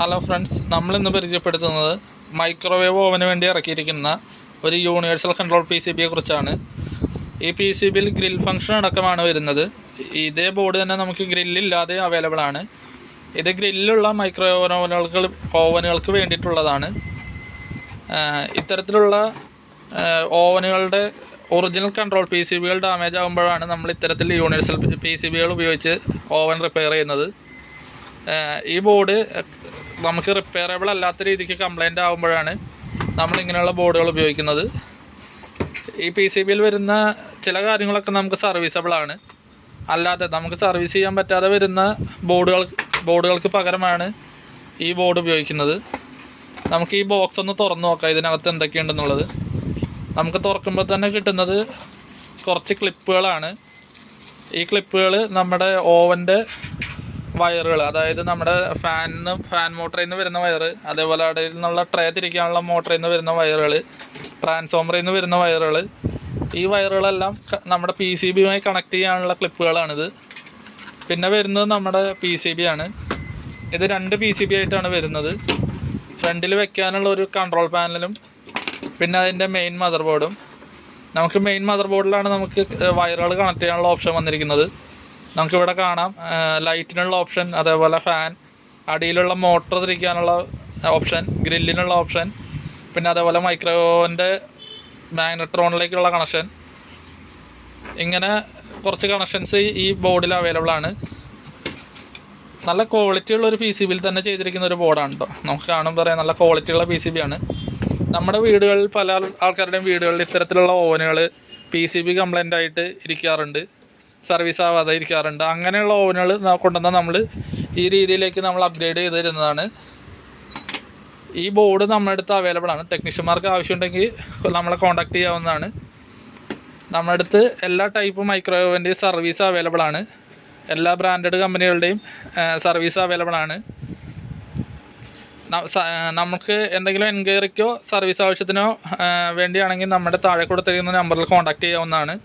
Hello friends, നമ്മളിന്ന് പരിചയപ്പെടുത്തുന്നത് microwave oven വേണ്ടി ഇറക്കിയിരിക്കുന്ന ഒരു യൂണിവേഴ്സൽ കൺട്രോൾ PCB കുറിച്ചാണ്. ഈ PCBയിൽ ഗ്രിൽ ഫംഗ്ഷൻ അടക്കമാണ് വരുന്നത്. ഇതേ ബോർഡ് തന്നെ നമുക്ക് ഗ്രില്ലില്ലാതെ അവൈലബിൾ ആണ്. ഇത് ഗ്രില്ലുള്ള ഓവനുകൾക്ക് വേണ്ടിയിട്ടുള്ളതാണ്. ഇത്തരത്തിലുള്ള ഓവനുകളുടെ ഒറിജിനൽ കൺട്രോൾ PCBകൾ ഡാമേജ് ആകുമ്പോഴാണ് നമ്മൾ ഇത്തരത്തിൽ യൂണിവേഴ്സൽ PCBകൾ ഉപയോഗിച്ച് ഓവൻ റിപ്പയർ ചെയ്യുന്നത്. ഈ ബോർഡ് നമുക്ക് റിപ്പയറബിൾ അല്ലാത്ത രീതിക്ക് കംപ്ലൈൻ്റ് ആകുമ്പോഴാണ് നമ്മളിങ്ങനെയുള്ള ബോർഡുകൾ ഉപയോഗിക്കുന്നത്. ഈ PCBയിൽ വരുന്ന ചില കാര്യങ്ങളൊക്കെ നമുക്ക് സർവീസബിളാണ്. അല്ലാതെ നമുക്ക് സർവീസ് ചെയ്യാൻ പറ്റാതെ വരുന്ന ബോർഡുകൾക്ക് പകരമാണ് ഈ ബോർഡ് ഉപയോഗിക്കുന്നത്. നമുക്ക് ഈ ബോക്സ് ഒന്ന് തുറന്നു നോക്കാം, ഇതിനകത്ത് എന്തൊക്കെയുണ്ടെന്നുള്ളത്. നമുക്ക് തുറക്കുമ്പോൾ തന്നെ കിട്ടുന്നത് കുറച്ച് ക്ലിപ്പുകളാണ്. ഈ ക്ലിപ്പുകൾ നമ്മുടെ ഓവൻ്റെ വയറുകൾ, അതായത് നമ്മുടെ ഫാൻ മോട്ടറിൽ നിന്ന് വരുന്ന വയറ്, അതേപോലെ അടിയിൽ നിന്നുള്ള ട്രേ തിരിക്കാനുള്ള മോട്ടറിൽ നിന്ന് വരുന്ന വയറുകൾ, ട്രാൻസ്ഫോമറിൽ നിന്ന് വരുന്ന വയറുകൾ, ഈ വയറുകളെല്ലാം നമ്മുടെ PCBയുമായി കണക്ട് ചെയ്യാനുള്ള ക്ലിപ്പുകളാണിത്. പിന്നെ വരുന്നത് നമ്മുടെ PCB ആണ്. ഇത് 2 PCB ആയിട്ടാണ് വരുന്നത്. ഫ്രണ്ടിൽ വെക്കാനുള്ള ഒരു കൺട്രോൾ പാനലും പിന്നെ അതിൻ്റെ മെയിൻ മദർ ബോർഡും. നമുക്ക് മെയിൻ മദർ ബോർഡിലാണ് നമുക്ക് വയറുകൾ കണക്ട് ചെയ്യാനുള്ള ഓപ്ഷൻ വന്നിരിക്കുന്നത്. നമുക്കിവിടെ കാണാം ലൈറ്റിനുള്ള ഓപ്ഷൻ, അതേപോലെ ഫാൻ, അടിയിലുള്ള മോട്ടർ തിരിക്കാനുള്ള ഓപ്ഷൻ, ഗ്രില്ലിനുള്ള ഓപ്ഷൻ, പിന്നെ അതേപോലെ മൈക്രോവേവിൻ്റെ മാഗ്നട്രോണിലേക്കുള്ള കണക്ഷൻ. ഇങ്ങനെ കുറച്ച് കണക്ഷൻസ് ഈ ബോർഡിൽ അവൈലബിൾ ആണ്. നല്ല ക്വാളിറ്റി ഉള്ള ഒരു PCBയിൽ തന്നെ ചെയ്തിരിക്കുന്ന ഒരു ബോർഡാണ് കേട്ടോ. നമുക്ക് കാണുമ്പോൾ പറയാം, നല്ല ക്വാളിറ്റി ഉള്ള PCB ആണ്. നമ്മുടെ വീടുകളിൽ പല ആൾക്കാരുടെയും വീടുകളിൽ ഇത്തരത്തിലുള്ള ഓവനുകൾ PCB കംപ്ലൈൻ്റ് ആയിട്ട് ഇരിക്കാറുണ്ട്, സർവീസ് ആവാതെ ഇരിക്കാറുണ്ട്. അങ്ങനെയുള്ള ഓവനുകൾ കൊണ്ടുവന്നാൽ നമ്മൾ ഈ രീതിയിലേക്ക് നമ്മൾ അപ്ഗ്രേഡ് ചെയ്ത് തരുന്നതാണ്. ഈ ബോർഡ് നമ്മുടെ അടുത്ത് അവൈലബിൾ ആണ്. ടെക്നീഷ്യന്മാർക്ക് ആവശ്യമുണ്ടെങ്കിൽ നമ്മളെ കോൺടാക്ട് ചെയ്യാവുന്നതാണ്. നമ്മുടെ അടുത്ത് എല്ലാ ടൈപ്പ് മൈക്രോവേവിൻ്റെയും സർവീസ് അവൈലബിൾ ആണ്. എല്ലാ ബ്രാൻഡഡ് കമ്പനികളുടെയും സർവീസ് അവൈലബിൾ ആണ്. നമുക്ക് എന്തെങ്കിലും എൻക്വയറിക്കോ സർവീസ് ആവശ്യത്തിനോ വേണ്ടിയാണെങ്കിൽ നമ്മുടെ താഴെ കൊടുത്തിരിക്കുന്ന നമ്പറിൽ കോൺടാക്ട് ചെയ്യാവുന്നതാണ്.